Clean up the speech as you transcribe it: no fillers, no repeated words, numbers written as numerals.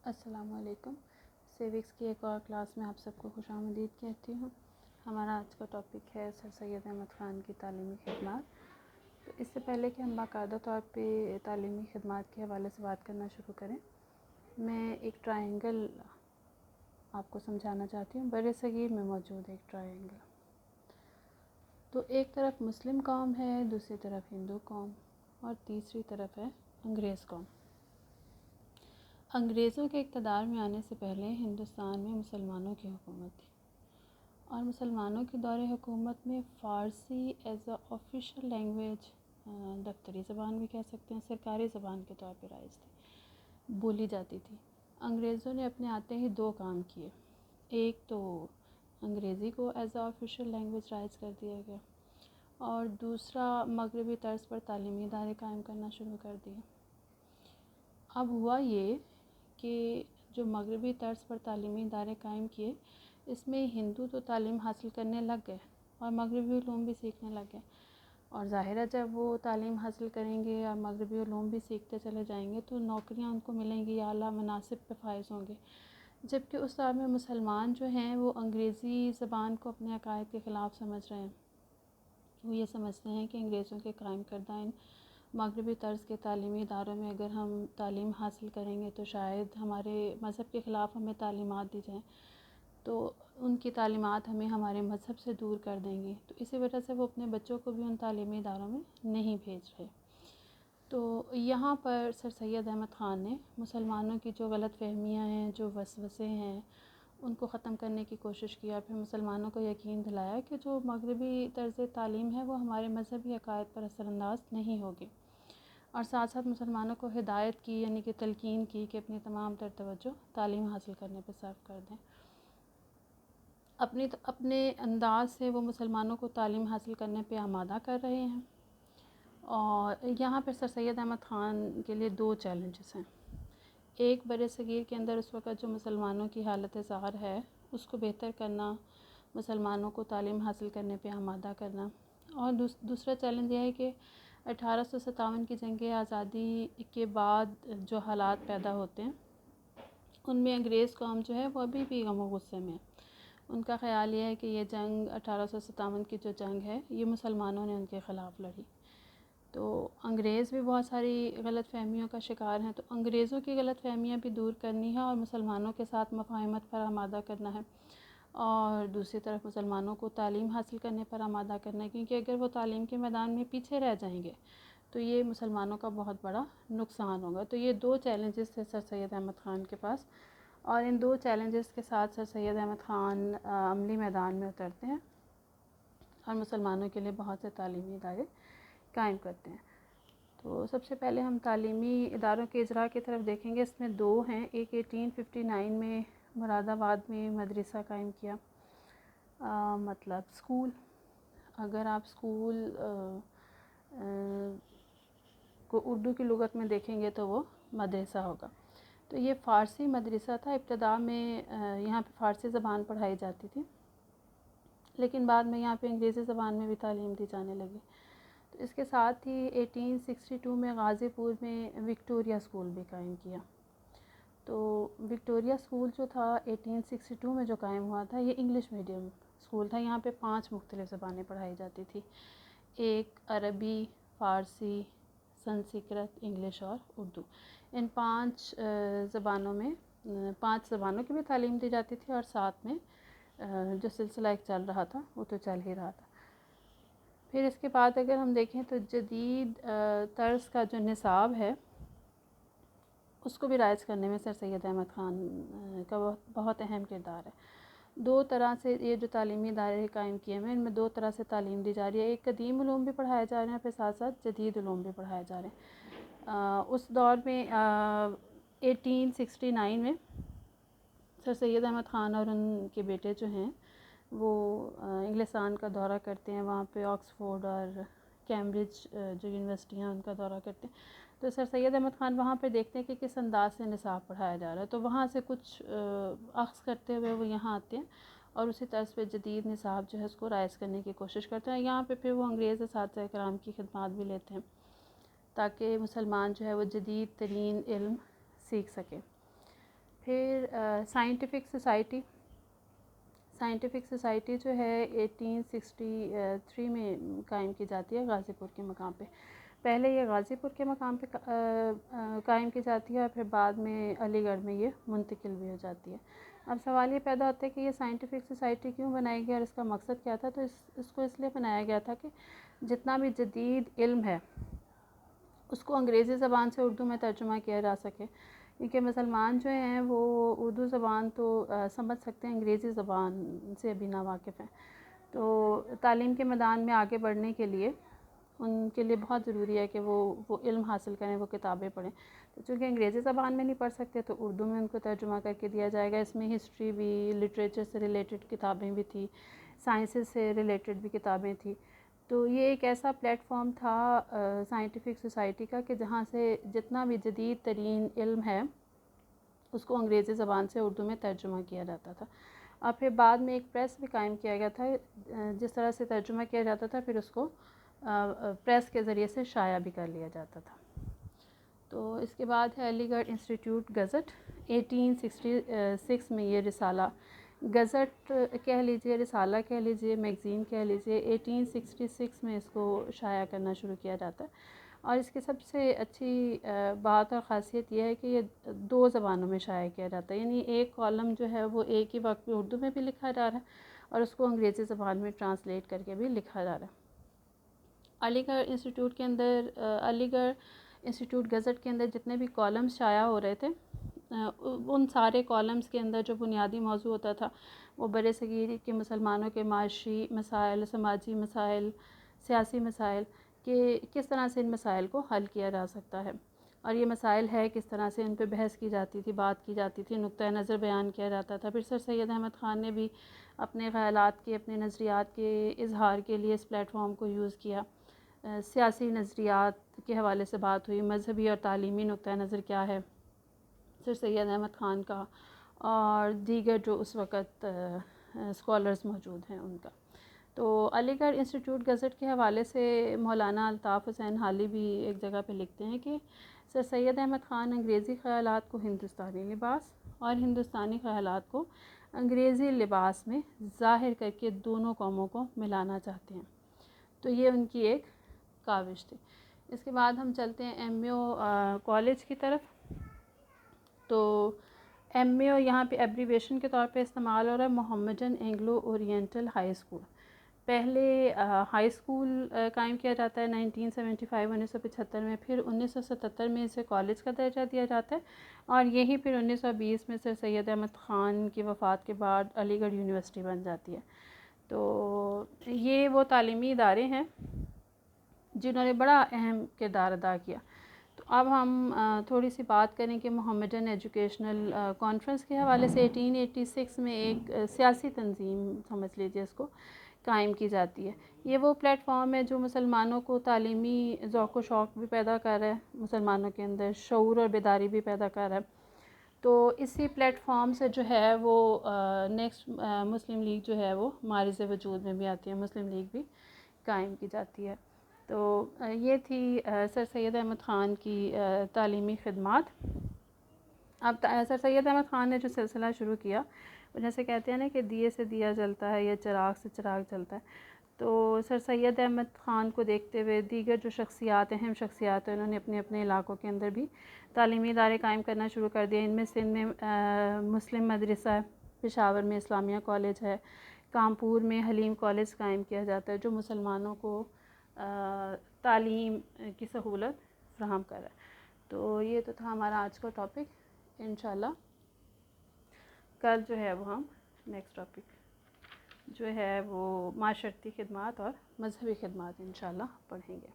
السلام علیکم۔ سیوکس کی ایک اور کلاس میں آپ سب کو خوش آمدید کہتی ہوں۔ ہمارا آج کا ٹاپک ہے سر سید احمد خان کی تعلیمی خدمات۔ تو اس سے پہلے کہ ہم باقاعدہ طور پہ تعلیمی خدمات کے حوالے سے بات کرنا شروع کریں، میں ایک ٹرائنگل آپ کو سمجھانا چاہتی ہوں۔ بر صغیر میں موجود ایک ٹرائنگل، تو ایک طرف مسلم قوم ہے، دوسری طرف ہندو قوم اور تیسری طرف ہے انگریز قوم۔ انگریزوں کے اقتدار میں آنے سے پہلے ہندوستان میں مسلمانوں کی حکومت تھی، اور مسلمانوں کے دور حکومت میں فارسی ایز اے آفیشیل لینگویج، دفتری زبان بھی کہہ سکتے ہیں، سرکاری زبان کے طور پہ رائج تھی، بولی جاتی تھی۔ انگریزوں نے اپنے آتے ہی دو کام کیے، ایک تو انگریزی کو ایز اے آفیشیل لینگویج رائج کر دیا گیا، اور دوسرا مغربی طرز پر تعلیمی ادارے قائم کرنا شروع کر دیے۔ اب ہوا یہ کہ جو مغربی طرز پر تعلیمی ادارے قائم کیے، اس میں ہندو تو تعلیم حاصل کرنے لگ گئے اور مغربی علوم بھی سیکھنے لگ گئے، اور ظاہر ہے جب وہ تعلیم حاصل کریں گے اور مغربی علوم بھی سیکھتے چلے جائیں گے تو نوکریاں ان کو ملیں گی، اعلیٰ مناصب پہ فائز ہوں گے۔ جبکہ اس دور میں مسلمان جو ہیں وہ انگریزی زبان کو اپنے عقائد کے خلاف سمجھ رہے ہیں۔ وہ یہ سمجھتے ہیں کہ انگریزوں کے قائم کردہ ان مغربی طرز کے تعلیمی اداروں میں اگر ہم تعلیم حاصل کریں گے تو شاید ہمارے مذہب کے خلاف ہمیں تعلیمات دی جائیں، تو ان کی تعلیمات ہمیں ہمارے مذہب سے دور کر دیں گی، تو اسی وجہ سے وہ اپنے بچوں کو بھی ان تعلیمی اداروں میں نہیں بھیج رہے۔ تو یہاں پر سر سید احمد خان نے مسلمانوں کی جو غلط فہمیاں ہیں، جو وسوسے ہیں، ان کو ختم کرنے کی کوشش کی، اور پھر مسلمانوں کو یقین دلایا کہ جو مغربی طرز تعلیم ہے وہ ہمارے مذہبی عقائد پر اثر انداز نہیں ہوگی، اور ساتھ ساتھ مسلمانوں کو ہدایت کی، یعنی کہ تلقین کی کہ اپنی تمام تر توجہ تعلیم حاصل کرنے پہ صرف کر دیں۔ اپنے انداز سے وہ مسلمانوں کو تعلیم حاصل کرنے پہ آمادہ کر رہے ہیں، اور یہاں پہ سر سید احمد خان کے لیے دو چیلنجز ہیں۔ ایک، بر صغیر کے اندر اس وقت جو مسلمانوں کی حالت ظاہر ہے اس کو بہتر کرنا، مسلمانوں کو تعلیم حاصل کرنے پہ آمادہ کرنا، اور دوسرا چیلنج یہ ہے کہ 1857 کی جنگ آزادی کے بعد جو حالات پیدا ہوتے ہیں ان میں انگریز قوم جو ہے وہ ابھی بھی غم و غصے میں ہے۔ ان کا خیال یہ ہے کہ یہ جنگ 1857 کی جو جنگ ہے یہ مسلمانوں نے ان کے خلاف لڑی، تو انگریز بھی بہت ساری غلط فہمیوں کا شکار ہیں، تو انگریزوں کی غلط فہمیاں بھی دور کرنی ہے اور مسلمانوں کے ساتھ مفاہمت پر آمادہ کرنا ہے، اور دوسری طرف مسلمانوں کو تعلیم حاصل کرنے پر آمادہ کرنا ہے، کیونکہ اگر وہ تعلیم کے میدان میں پیچھے رہ جائیں گے تو یہ مسلمانوں کا بہت بڑا نقصان ہوگا۔ تو یہ دو چیلنجز تھے سر سید احمد خان کے پاس، اور ان دو چیلنجز کے ساتھ سر سید احمد خان عملی میدان میں اترتے ہیں اور مسلمانوں کے لیے بہت سے تعلیمی ادارے قائم کرتے ہیں۔ تو سب سے پہلے ہم تعلیمی اداروں کے اجراء کی طرف دیکھیں گے۔ اس میں دو ہیں، ایک 1859 میں مراد آباد میں مدرسہ قائم کیا، مطلب اسکول، اگر آپ اسکول کو اردو کی لغت میں دیکھیں گے تو وہ مدرسہ ہوگا۔ تو یہ فارسی مدرسہ تھا، ابتداء میں یہاں پہ فارسی زبان پڑھائی جاتی تھی، لیکن بعد میں یہاں پہ انگریزی زبان میں بھی تعلیم دی جانے لگی۔ تو اس کے ساتھ ہی 1862 میں غازی پور میں وکٹوریہ اسکول بھی قائم کیا۔ تو وکٹوریہ اسکول جو تھا 1862 میں جو قائم ہوا تھا یہ انگلش میڈیم اسکول تھا، یہاں پہ 5 مختلف زبانیں پڑھائی جاتی تھی، ایک عربی، فارسی، سنسکرت، انگلش اور اردو۔ ان 5 زبانوں میں 5 زبانوں کی بھی تعلیم دی جاتی تھی، اور ساتھ میں جو سلسلہ ایک چل رہا تھا وہ تو چل ہی رہا تھا۔ پھر اس کے بعد اگر ہم دیکھیں تو جدید طرز کا جو نصاب ہے اس کو بھی رائج کرنے میں سر سید احمد خان کا بہت اہم کردار ہے۔ 2 طرح سے یہ جو تعلیمی ادارے قائم کیے ہیں ان میں 2 طرح سے تعلیم دی جا رہی ہے، ایک قدیم علوم بھی پڑھائے جا رہے ہیں، پھر ساتھ ساتھ جدید علوم بھی پڑھائے جا رہے ہیں۔ اس دور میں 1869 میں سر سید احمد خان اور ان کے بیٹے جو ہیں وہ انگلستان کا دورہ کرتے ہیں، وہاں پہ آکسفورڈ اور کیمبرج جو یونیورسٹیاں ان کا دورہ کرتے ہیں، تو سر سید احمد خان وہاں پہ دیکھتے ہیں کہ کس انداز سے نصاب پڑھایا جا رہا ہے، تو وہاں سے کچھ اخذ کرتے ہوئے وہ یہاں آتے ہیں اور اسی طرز پہ جدید نصاب جو ہے اس کو رائج کرنے کی کوشش کرتے ہیں۔ یہاں پہ پھر وہ انگریز اساتذہ کرام کی خدمات بھی لیتے ہیں تاکہ مسلمان جو ہے وہ جدید ترین علم سیکھ سکے۔ پھر سائنٹیفک سوسائٹی جو ہے 1863 میں قائم کی جاتی ہے غازی پور کے مقام پہ. پہلے یہ غازی پور کے مقام پہ قائم کی جاتی ہے اور پھر بعد میں علی گڑھ میں یہ منتقل بھی ہو جاتی ہے. اب سوال یہ پیدا ہوتا ہے کہ یہ سائنٹیفک سوسائٹی کیوں بنائی گئی اور اس کا مقصد کیا تھا؟ تو اس کو اس لیے بنایا گیا تھا کہ جتنا بھی جدید علم ہے اس کو انگریزی زبان سے اردو میں ترجمہ کیا جا سکے، کیونکہ مسلمان جو ہیں وہ اردو زبان تو سمجھ سکتے ہیں، انگریزی زبان سے ابھی ناواقف ہیں. تو تعلیم کے میدان میں آگے بڑھنے کے لیے ان کے لیے بہت ضروری ہے کہ وہ علم حاصل کریں، وہ کتابیں پڑھیں. تو چونکہ انگریزی زبان میں نہیں پڑھ سکتے تو اردو میں ان کو ترجمہ کر کے دیا جائے گا. اس میں ہسٹری بھی، لٹریچر سے ریلیٹڈ کتابیں بھی تھیں، سائنسز سے ریلیٹڈ بھی کتابیں تھیں. تو یہ ایک ایسا پلیٹ فارم تھا سائنٹیفک سوسائٹی کا کہ جہاں سے جتنا بھی جدید ترین علم ہے اس کو انگریزی زبان سے اردو میں ترجمہ کیا جاتا تھا. اور پھر بعد میں ایک پریس بھی قائم کیا گیا تھا، جس طرح سے ترجمہ کیا جاتا تھا پھر اس کو پریس کے ذریعے سے شائع بھی کر لیا جاتا تھا. تو اس کے بعد ہے علی گڑھ انسٹیٹیوٹ گزٹ. 1866 میں یہ رسالہ، گزٹ کہہ لیجئے، رسالہ کہہ لیجئے، میگزین کہہ لیجئے، 1866 میں اس کو شائع کرنا شروع کیا جاتا ہے. اور اس کی سب سے اچھی بات اور خاصیت یہ ہے کہ یہ 2 زبانوں میں شائع کیا جاتا ہے، یعنی ایک کالم جو ہے وہ ایک ہی وقت میں اردو میں بھی لکھا جا رہا ہے اور اس کو انگریزی زبان میں ٹرانسلیٹ کر کے بھی لکھا جا رہا ہے. علی گڑھ انسٹیٹیوٹ کے اندر، علی گڑھ انسٹیٹیوٹ گزٹ کے اندر جتنے بھی کالمز شائع ہو رہے تھے ان سارے کالمز کے اندر جو بنیادی موضوع ہوتا تھا وہ بر صغیر کے مسلمانوں کے معاشی مسائل، سماجی مسائل، سیاسی مسائل، کہ کس طرح سے ان مسائل کو حل کیا جا سکتا ہے اور یہ مسائل ہے کس طرح سے ان پہ بحث کی جاتی تھی، بات کی جاتی تھی، نقطہ نظر بیان کیا جاتا تھا. پھر سر سید احمد خان نے بھی اپنے خیالات کے، اپنے نظریات کے اظہار کے لیے اس پلیٹ فارم کو یوز کیا. سیاسی نظریات کے حوالے سے بات ہوئی، مذہبی اور تعلیمی نقطہ نظر کیا ہے سر سید احمد خان کا اور دیگر جو اس وقت اسکالرز موجود ہیں ان کا. تو علی گڑھ انسٹیٹیوٹ گزٹ کے حوالے سے مولانا الطاف حسین حالی بھی ایک جگہ پہ لکھتے ہیں کہ سر سید احمد خان انگریزی خیالات کو ہندوستانی لباس اور ہندوستانی خیالات کو انگریزی لباس میں ظاہر کر کے دونوں قوموں کو ملانا چاہتے ہیں. تو یہ ان کی ایک کاوش تھی. اس کے بعد ہم چلتے ہیں ایم اے او کالج کی طرف. تو ایم اے او یہاں پہ ایبریویشن کے طور پہ استعمال ہو رہا ہے، Mohammedan Anglo oriental high school. پہلے ہائی اسکول قائم کیا جاتا ہے 1975 1975 میں، پھر 1977 میں اسے کالج کا درجہ دیا جاتا ہے اور یہی پھر 1920 میں سر سید احمد خان کی وفات کے بعد علی گڑھ یونیورسٹی بن جاتی ہے. تو یہ وہ تعلیمی ادارے ہیں جنہوں نے بڑا اہم کردار ادا کیا. تو اب ہم تھوڑی سی بات کریں کہ محمدن ایجوکیشنل کانفرنس کے حوالے سے 1886 میں ایک سیاسی تنظیم سمجھ لیجیے اس کو قائم کی جاتی ہے. یہ وہ پلیٹ فارم ہے جو مسلمانوں کو تعلیمی ذوق و شوق بھی پیدا کر رہا ہے، مسلمانوں کے اندر شعور اور بیداری بھی پیدا کر رہا ہے. تو اسی پلیٹ فارم سے جو ہے وہ نیکسٹ مسلم لیگ جو ہے وہ معرض وجود میں بھی آتی ہے، مسلم لیگ بھی قائم کی جاتی ہے. تو یہ تھی سر سید احمد خان کی تعلیمی خدمات. اب سر سید احمد خان نے جو سلسلہ شروع کیا، جیسے کہتے ہیں نا کہ دیے سے دیا جلتا ہے یا چراغ سے چراغ جلتا ہے، تو سر سید احمد خان کو دیکھتے ہوئے دیگر جو شخصیات، اہم شخصیات ہیں، انہوں نے اپنے اپنے علاقوں کے اندر بھی تعلیمی ادارے قائم کرنا شروع کر دیا. ان میں سندھ میں مسلم مدرسہ ہے، پشاور میں اسلامیہ کالج ہے، کانپور میں حلیم کالج قائم کیا جاتا ہے جو مسلمانوں کو تعلیم کی سہولت فراہم کر رہا ہے. تو یہ تو تھا ہمارا آج کا ٹاپک. انشاءاللہ کل جو ہے وہ ہم نیکسٹ ٹاپک جو ہے وہ معاشرتی خدمات اور مذہبی خدمات انشاءاللہ پڑھیں گے.